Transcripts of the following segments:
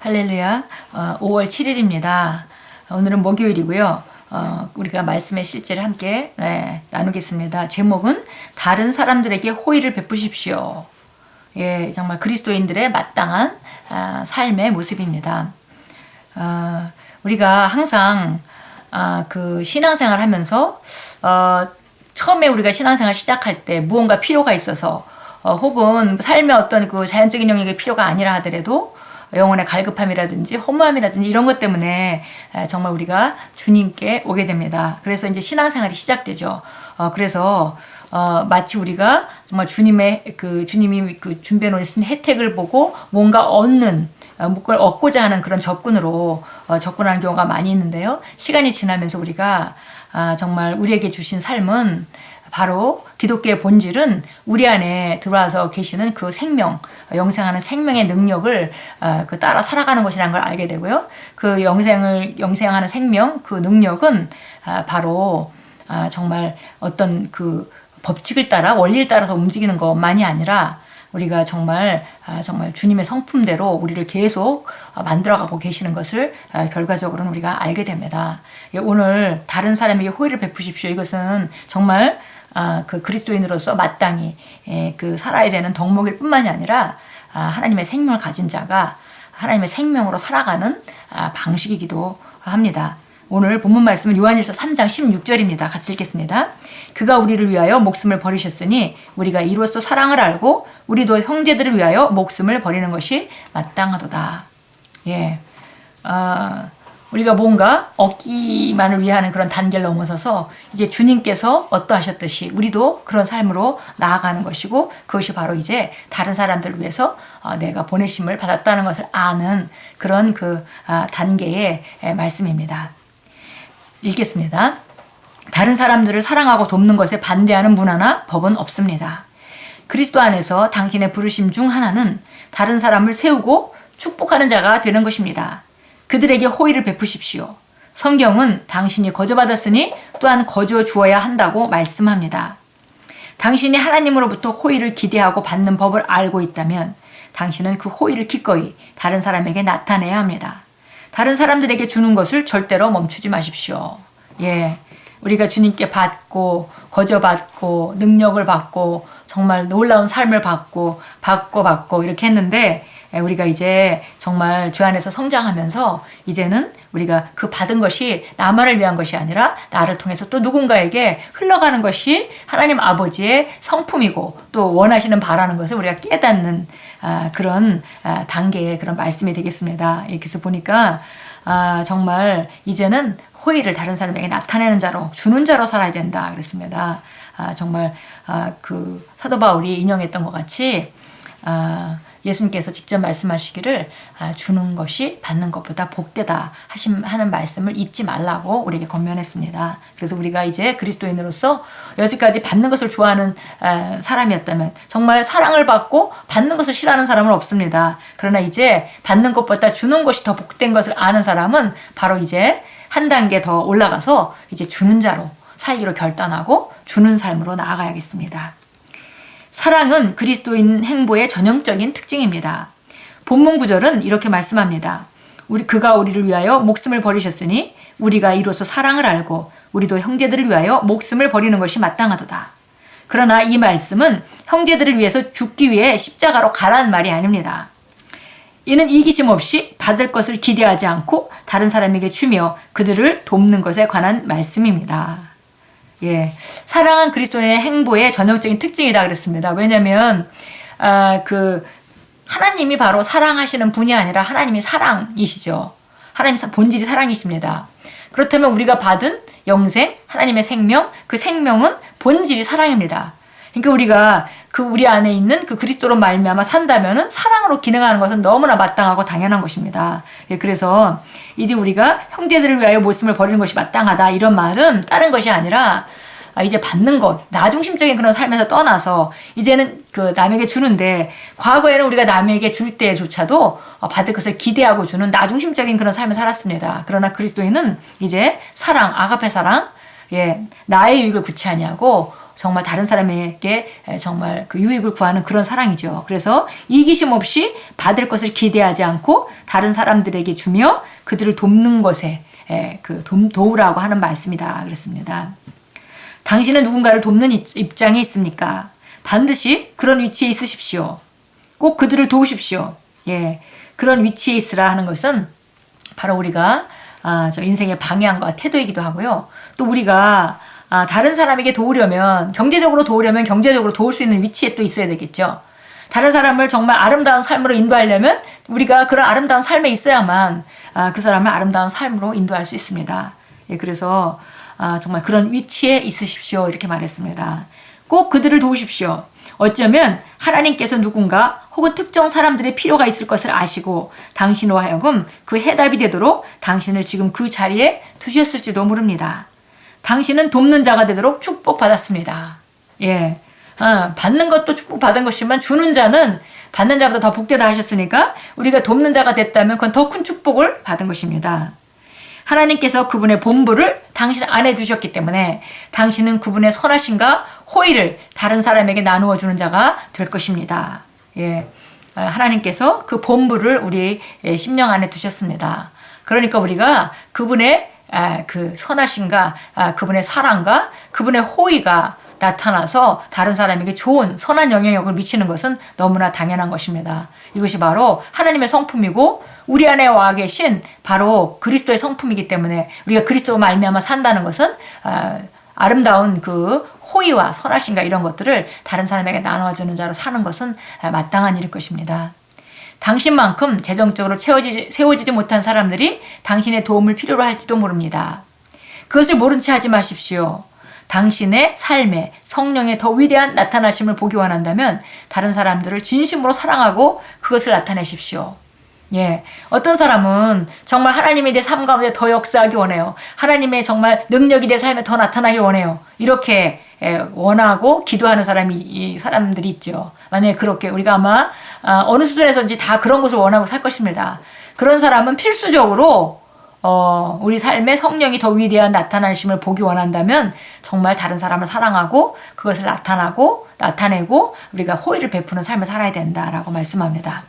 할렐루야. 5월 7일입니다. 오늘은 목요일이고요. 우리가 말씀의 실제를 함께 나누겠습니다. 제목은 다른 사람들에게 호의를 베푸십시오. 예, 정말 그리스도인들의 마땅한 삶의 모습입니다. 우리가 항상 그 신앙생활 하면서 처음에 우리가 신앙생활 시작할 때 무언가 필요가 있어서 혹은 삶의 어떤 그 자연적인 영역의 필요가 아니라 하더라도 영혼의 갈급함이라든지 허무함이라든지 이런 것 때문에 정말 우리가 주님께 오게 됩니다. 그래서 이제 신앙생활이 시작되죠. 그래서 마치 우리가 정말 주님이 그 준비해 놓으신 혜택을 보고 뭔가 얻는 뭘 얻고자 하는 그런 접근으로 접근하는 경우가 많이 있는데요. 시간이 지나면서 우리가 정말 우리에게 주신 삶은 바로 기독교의 본질은 우리 안에 들어와서 계시는 그 생명, 영생하는 생명의 능력을 따라 살아가는 것이라는 걸 알게 되고요. 그 영생하는 생명, 그 능력은 바로 정말 어떤 그 법칙을 따라 원리를 따라서 움직이는 것만이 아니라 우리가 정말 주님의 성품대로 우리를 계속 만들어가고 계시는 것을 결과적으로는 우리가 알게 됩니다. 오늘 다른 사람에게 호의를 베푸십시오. 이것은 정말 그 그리스도인으로서 마땅히 그 살아야 되는 덕목일 뿐만이 아니라 하나님의 생명을 가진 자가 하나님의 생명으로 살아가는 방식이기도 합니다. 오늘 본문 말씀은 요한일서 3장 16절입니다. 같이 읽겠습니다. 그가 우리를 위하여 목숨을 버리셨으니 우리가 이로써 사랑을 알고 우리도 형제들을 위하여 목숨을 버리는 것이 마땅하도다. 예, 우리가 뭔가 얻기만을 위하는 그런 단계를 넘어서서 이제 주님께서 어떠하셨듯이 우리도 그런 삶으로 나아가는 것이고 그것이 바로 이제 다른 사람들을 위해서 내가 보내심을 받았다는 것을 아는 그런 그 단계의 말씀입니다. 읽겠습니다. 다른 사람들을 사랑하고 돕는 것에 반대하는 문화나 법은 없습니다. 그리스도 안에서 당신의 부르심 중 하나는 다른 사람을 세우고 축복하는 자가 되는 것입니다. 그들에게 호의를 베푸십시오. 성경은 당신이 거저받았으니 또한 거저 주어야 한다고 말씀합니다. 당신이 하나님으로부터 호의를 기대하고 받는 법을 알고 있다면 당신은 그 호의를 기꺼이 다른 사람에게 나타내야 합니다. 다른 사람들에게 주는 것을 절대로 멈추지 마십시오. 예, 우리가 주님께 받고 거저받고 능력을 받고 정말 놀라운 삶을 받고 이렇게 했는데 우리가 이제 정말 주 안에서 성장하면서 이제는 우리가 그 받은 것이 나만을 위한 것이 아니라 나를 통해서 또 누군가에게 흘러가는 것이 하나님 아버지의 성품이고 또 원하시는 바라는 것을 우리가 깨닫는 그런 단계의 그런 말씀이 되겠습니다. 이렇게 해서 보니까 정말 이제는 호의를 다른 사람에게 나타내는 자로 주는 자로 살아야 된다 그랬습니다. 정말 그 사도 바울이 인용했던 것 같이 예수님께서 직접 말씀하시기를 주는 것이 받는 것보다 복되다 하는 말씀을 잊지 말라고 우리에게 권면했습니다. 그래서 우리가 이제 그리스도인으로서 여지까지 받는 것을 좋아하는 사람이었다면 정말 사랑을 받고 받는 것을 싫어하는 사람은 없습니다. 그러나 이제 받는 것보다 주는 것이 더 복된 것을 아는 사람은 바로 이제 한 단계 더 올라가서 이제 주는 자로 살기로 결단하고 주는 삶으로 나아가야겠습니다. 사랑은 그리스도인 행보의 전형적인 특징입니다. 본문 구절은 이렇게 말씀합니다. 그가 우리를 위하여 목숨을 버리셨으니 우리가 이로써 사랑을 알고 우리도 형제들을 위하여 목숨을 버리는 것이 마땅하도다. 그러나 이 말씀은 형제들을 위해서 죽기 위해 십자가로 가라는 말이 아닙니다. 이는 이기심 없이 받을 것을 기대하지 않고 다른 사람에게 주며 그들을 돕는 것에 관한 말씀입니다. 예, 사랑은 그리스도인의 행보의 전형적인 특징이다 그랬습니다. 왜냐하면 그 하나님이 바로 사랑하시는 분이 아니라 하나님이 사랑이시죠. 하나님 본질이 사랑이십니다. 그렇다면 우리가 받은 영생, 하나님의 생명, 그 생명은 본질이 사랑입니다. 그러니까 우리가 우리 안에 있는 그 그리스도로 말미암아 산다면은 사랑으로 기능하는 것은 너무나 마땅하고 당연한 것입니다. 예, 그래서 이제 우리가 형제들을 위하여 목숨을 버리는 것이 마땅하다 이런 말은 다른 것이 아니라 이제 받는 것, 나중심적인 그런 삶에서 떠나서 이제는 그 남에게 주는데 과거에는 우리가 남에게 줄 때조차도 받을 것을 기대하고 주는 나중심적인 그런 삶을 살았습니다. 그러나 그리스도인은 이제 사랑, 아가페 사랑, 예, 나의 유익을 구치 아니하고 정말 다른 사람에게 정말 그 유익을 구하는 그런 사랑이죠. 그래서 이기심 없이 받을 것을 기대하지 않고 다른 사람들에게 주며 그들을 돕는 것에 도우라고 하는 말씀이다 그랬습니다. 당신은 누군가를 돕는 입장에 있습니까? 반드시 그런 위치에 있으십시오. 꼭 그들을 도우십시오. 예, 그런 위치에 있으라 하는 것은 바로 우리가 저 인생의 방향과 태도이기도 하고요. 또 우리가 다른 사람에게 도우려면 경제적으로 도울 수 있는 위치에 또 있어야 되겠죠. 다른 사람을 정말 아름다운 삶으로 인도하려면 우리가 그런 아름다운 삶에 있어야만 그 사람을 아름다운 삶으로 인도할 수 있습니다. 예, 그래서 정말 그런 위치에 있으십시오 이렇게 말했습니다. 꼭 그들을 도우십시오. 어쩌면 하나님께서 누군가 혹은 특정 사람들의 필요가 있을 것을 아시고 당신으로 하여금 그 해답이 되도록 당신을 지금 그 자리에 두셨을지도 모릅니다. 당신은 돕는 자가 되도록 축복받았습니다. 예, 받는 것도 축복받은 것이지만 주는 자는 받는 자보다 더 복되다 하셨으니까 우리가 돕는 자가 됐다면 그건 더 큰 축복을 받은 것입니다. 하나님께서 그분의 본부를 당신 안에 두셨기 때문에 당신은 그분의 선하심과 호의를 다른 사람에게 나누어 주는 자가 될 것입니다. 예, 하나님께서 그 본부를 우리 심령 안에 두셨습니다. 그러니까 우리가 그분의 그 선하심과 그분의 사랑과 그분의 호의가 나타나서 다른 사람에게 좋은 선한 영향력을 미치는 것은 너무나 당연한 것입니다. 이것이 바로 하나님의 성품이고 우리 안에 와 계신 바로 그리스도의 성품이기 때문에 우리가 그리스도로 말미암아 산다는 것은 아름다운 그 호의와 선하심과 이런 것들을 다른 사람에게 나눠주는 자로 사는 것은 마땅한 일일 것입니다. 당신만큼 재정적으로 세워지지 못한 사람들이 당신의 도움을 필요로 할지도 모릅니다. 그것을 모른 채 하지 마십시오. 당신의 삶에 성령의 더 위대한 나타나심을 보기 원한다면 다른 사람들을 진심으로 사랑하고 그것을 나타내십시오. 예, 어떤 사람은 정말 하나님이 내 삶 가운데 더 역사하기 원해요. 하나님의 정말 능력이 내 삶에 더 나타나기 원해요. 이렇게 원하고 기도하는 사람들이 있죠. 만약에 그렇게 우리가 아마 어느 수준에서인지 다 그런 것을 원하고 살 것입니다. 그런 사람은 필수적으로 우리 삶에 성령이 더 위대한 나타나심을 보기 원한다면 정말 다른 사람을 사랑하고 그것을 나타내고 우리가 호의를 베푸는 삶을 살아야 된다라고 말씀합니다.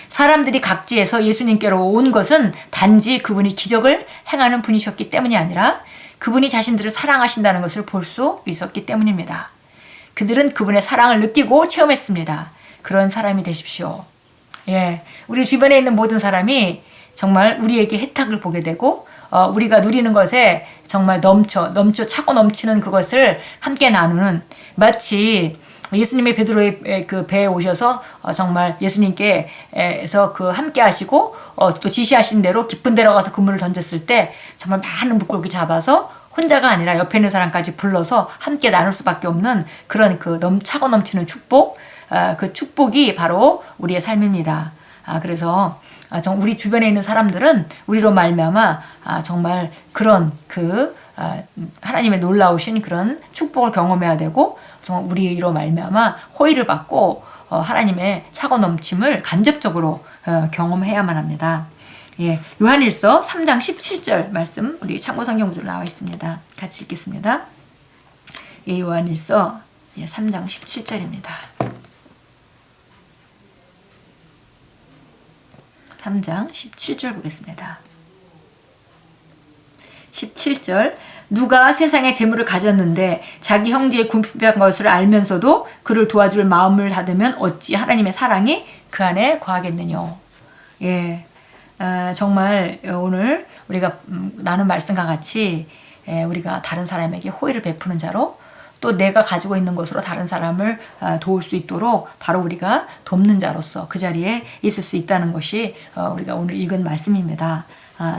사람들이 각지에서 예수님께로 온 것은 단지 그분이 기적을 행하는 분이셨기 때문이 아니라 그분이 자신들을 사랑하신다는 것을 볼 수 있었기 때문입니다. 그들은 그분의 사랑을 느끼고 체험했습니다. 그런 사람이 되십시오. 예, 우리 주변에 있는 모든 사람이 정말 우리에게 혜택을 보게 되고 우리가 누리는 것에 정말 차고 넘치는 그것을 함께 나누는 마치 예수님의 베드로의 그 배에 오셔서 정말 예수님께서 그 함께 하시고 또 지시하신 대로 깊은 데로 가서 그물을 던졌을 때 정말 많은 물고기 잡아서 혼자가 아니라 옆에 있는 사람까지 불러서 함께 나눌 수밖에 없는 그런 그 차고 넘치는 축복, 그 축복이 바로 우리의 삶입니다. 그래서 우리 주변에 있는 사람들은 우리로 말미암아 정말 그런 하나님의 놀라우신 그런 축복을 경험해야 되고 정말 우리로 말미암아 호의를 받고 하나님의 차고 넘침을 간접적으로 경험해야만 합니다. 예, 요한일서 3장 17절 말씀 우리 참고 성경 구절로 나와 있습니다. 같이 읽겠습니다. 예, 요한일서 3장 17절입니다. 3장 17절 보겠습니다. 17절 누가 세상에 재물을 가졌는데 자기 형제의 궁핍한 것을 알면서도 그를 도와줄 마음을 닫으면 어찌 하나님의 사랑이 그 안에 거하겠느냐. 예, 정말 오늘 우리가 나눈 말씀과 같이 우리가 다른 사람에게 호의를 베푸는 자로 또 내가 가지고 있는 것으로 다른 사람을 도울 수 있도록 바로 우리가 돕는 자로서 그 자리에 있을 수 있다는 것이 우리가 오늘 읽은 말씀입니다.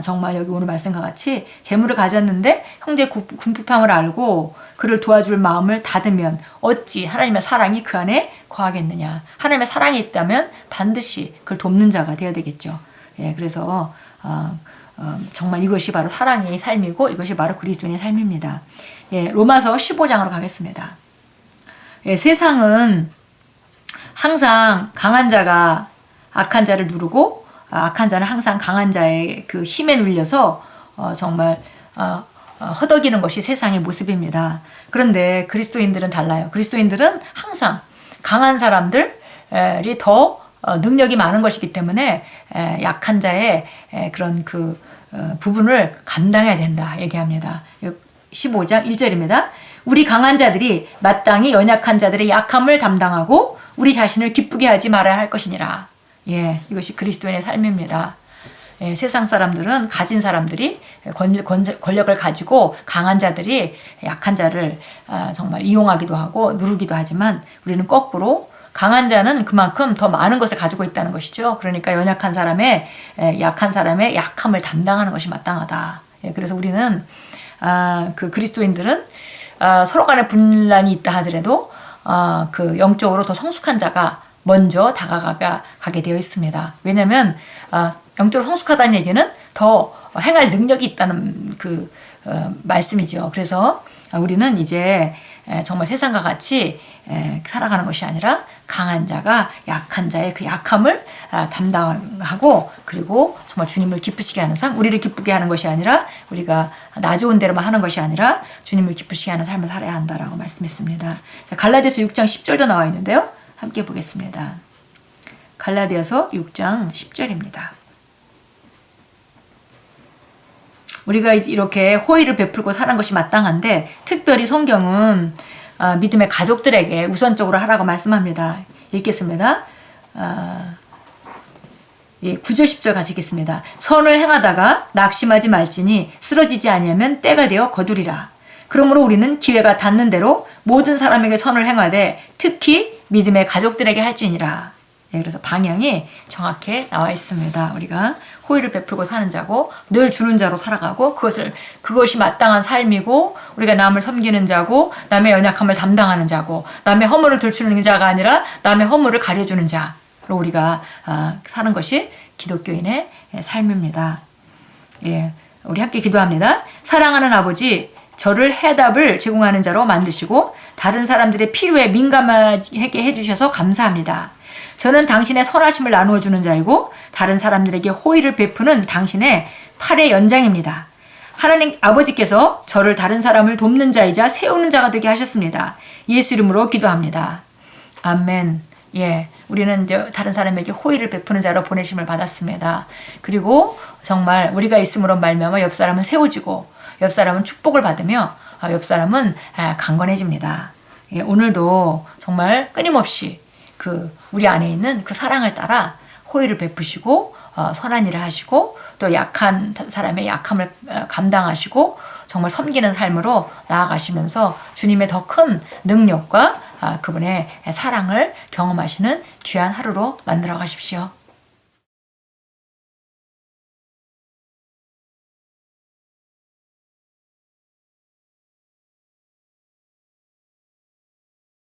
정말 여기 오늘 말씀과 같이 재물을 가졌는데 형제의 궁핍함을 알고 그를 도와줄 마음을 닫으면 어찌 하나님의 사랑이 그 안에 거하겠느냐. 하나님의 사랑이 있다면 반드시 그를 돕는 자가 되어야 되겠죠. 예, 그래서 정말 이것이 바로 사랑의 삶이고 이것이 바로 그리스도인의 삶입니다. 예, 로마서 15장으로 가겠습니다. 예, 세상은 항상 강한 자가 악한 자를 누르고 악한 자는 항상 강한 자의 그 힘에 눌려서 정말 허덕이는 것이 세상의 모습입니다. 그런데 그리스도인들은 달라요. 그리스도인들은 항상 강한 사람들이 더 능력이 많은 것이기 때문에 약한 자의 그런 그 부분을 감당해야 된다 얘기합니다. 15장 1절입니다. 우리 강한 자들이 마땅히 연약한 자들의 약함을 담당하고 우리 자신을 기쁘게 하지 말아야 할 것이니라. 예, 이것이 그리스도인의 삶입니다. 예, 세상 사람들은 가진 사람들이 권력을 가지고 강한 자들이 약한 자를 정말 이용하기도 하고 누르기도 하지만 우리는 거꾸로 강한 자는 그만큼 더 많은 것을 가지고 있다는 것이죠. 그러니까 연약한 사람의 약한 사람의 약함을 담당하는 것이 마땅하다. 예, 그래서 우리는 그 그리스도인들은 서로 간에 분란이 있다 하더라도 그 영적으로 더 성숙한 자가 먼저 다가가게 되어 있습니다. 왜냐하면 영적으로 성숙하다는 얘기는 더 행할 능력이 있다는 그 말씀이죠. 그래서 우리는 이제 정말 세상과 같이 살아가는 것이 아니라 강한 자가 약한 자의 그 약함을 담당하고 그리고 정말 주님을 기쁘시게 하는 삶, 우리를 기쁘게 하는 것이 아니라 우리가 나 좋은 대로만 하는 것이 아니라 주님을 기쁘시게 하는 삶을 살아야 한다라고 말씀했습니다. 자, 갈라디아서 6장 10절도 나와 있는데요. 함께 보겠습니다. 갈라디아서 6장 10절입니다. 우리가 이렇게 호의를 베풀고 사는 것이 마땅한데 특별히 성경은 믿음의 가족들에게 우선적으로 하라고 말씀합니다. 읽겠습니다. 9절 10절 같이 읽겠습니다. 선을 행하다가 낙심하지 말지니 쓰러지지 아니하면 때가 되어 거두리라. 그러므로 우리는 기회가 닿는 대로 모든 사람에게 선을 행하되 특히 믿음의 가족들에게 할지니라. 예, 그래서 방향이 정확히 나와 있습니다. 우리가 호의를 베풀고 사는 자고 늘 주는 자로 살아가고 그것이 마땅한 삶이고 우리가 남을 섬기는 자고 남의 연약함을 담당하는 자고 남의 허물을 들추는 자가 아니라 남의 허물을 가려주는 자로 우리가 사는 것이 기독교인의 삶입니다. 예, 우리 함께 기도합니다. 사랑하는 아버지, 저를 해답을 제공하는 자로 만드시고 다른 사람들의 필요에 민감하게 해주셔서 감사합니다. 저는 당신의 선하심을 나누어주는 자이고 다른 사람들에게 호의를 베푸는 당신의 팔의 연장입니다. 하나님 아버지께서 저를 다른 사람을 돕는 자이자 세우는 자가 되게 하셨습니다. 예수 이름으로 기도합니다. 아멘. 예, 우리는 이제 다른 사람에게 호의를 베푸는 자로 보내심을 받았습니다. 그리고 정말 우리가 있음으로 말미암아 옆 사람은 세워지고 옆 사람은 축복을 받으며 옆 사람은 강건해집니다. 예, 오늘도 정말 끊임없이 우리 안에 있는 그 사랑을 따라 호의를 베푸시고 선한 일을 하시고 또 약한 사람의 약함을 감당하시고 정말 섬기는 삶으로 나아가시면서 주님의 더 큰 능력과 그분의 사랑을 경험하시는 귀한 하루로 만들어 가십시오.